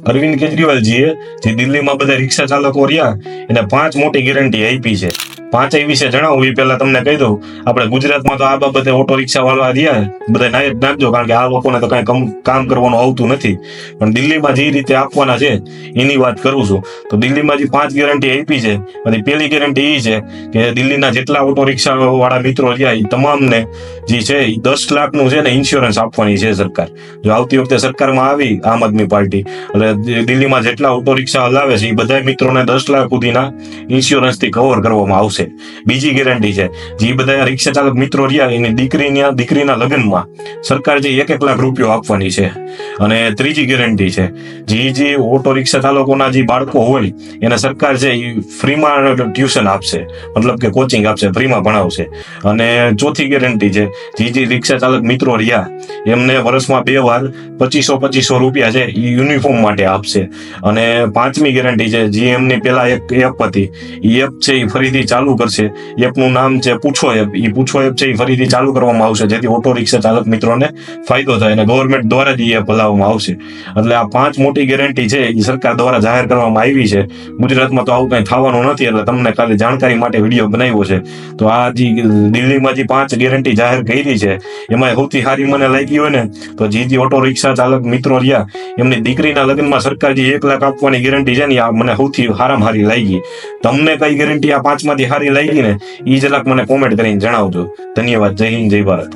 અરવિંદ કેજરીવાલજીએ જે દિલ્હીમાં બધા રિક્ષા ચાલકો રહ્યા એને 5 મોટી ગેરંટી આપી છે. 5 વિશે જણાવું એ પહેલા તમને કહી દઉં. આપણે ગુજરાતમાં તો આ બાબતે ઓટો રિક્ષા વાળા રહ્યા બધા નાખજો, કારણ કે આ લોકોને તો કઈ કામ કરવાનું આવતું નથી. પણ દિલ્હીમાં જે રીતે આપવાના છે એની વાત કરું છું. તો દિલ્હીમાં જે 5 ગેરંટી આપી છે, અને પહેલી ગેરંટી એ છે કે દિલ્હીના જેટલા ઓટો રિક્ષા વાળા મિત્રો રહ્યા એ તમામને જે છે એ 10 લાખનું છે ને ઇન્સ્યોરન્સ આપવાની છે સરકાર. જો આવતી વખતે સરકારમાં આવી આમ આદમી પાર્ટી, એટલે દિલ્હીમાં જેટલા ઓટો રિક્ષા હલાવે છે એ બધા મિત્રોને 10 લાખ સુધીના ઇન્સ્યોરન્સ થી કવર કરવામાં આવશે. બીજી ગેરંટી છે, જે બધા રિક્ષા ચાલક મિત્રો રહ્યા એની દીકરીના લગ્નમાં સરકાર જે 1 લાખ રૂપિયા આપવાની છે. અને ત્રીજી ગેરંટી છે, જે ઓટો રિક્ષા ચાલકોના જે બાળકો હોય એને સરકાર છે એ ફ્રીમાં ટ્યુશન આપશે, મતલબ કે કોચિંગ આપશે, ફ્રીમાં ભણાવશે. અને ચોથી ગેરંટી છે, જે રિક્ષા ચાલક મિત્રો રહ્યા એમને વર્ષમાં 2 વાર 2500 રૂપિયા છે એ યુનિફોર્મ માટે આપશે. અને 5મી ગેરંટી છે, જે એમની પેલા એક એપ હતી એ એપ છે એ ફરીથી ચાલુ કરશે. એપનું નામ છે પૂછો એપ. એ પૂછો એપ છે એ ફરીથી ચાલુ કરવામાં આવશે, જેથી ઓટો રિક્ષા ચાલક મિત્રોને ફાયદો થાય, અને ગવર્મેન્ટ દ્વારા જ એ એપ હલાવવામાં આવશે. એટલે આ 5 મોટી ગેરંટી છે એ સરકાર દ્વારા જાહેર કરવામાં આવી છે. ગુજરાતમાં તો આવું કઈ થવાનું નથી, એટલે તમને ખાલી જાણકારી માટે વિડીયો બનાવ્યો છે. તો આ જે દિલ્હીમાં જે 5 ગેરંટી જાહેર કરી છે એમાં સૌથી સારી મને લાગી હોય ને તો જે ઓટો રિક્ષા ચાલક મિત્રો રહ્યા એમની દીકરીના લગ્નમાં સરકાર જે 1 લાખ આપવાની ગેરંટી છે ને આ મને સૌથી સારામાં સારી લાગી. તમને કઈ ગેરંટી આ 5માંથી સારી લાગી ને એ જરાક મને કોમેન્ટ કરીને જણાવજો. ધન્યવાદ. જય હિન્દ, જય ભારત.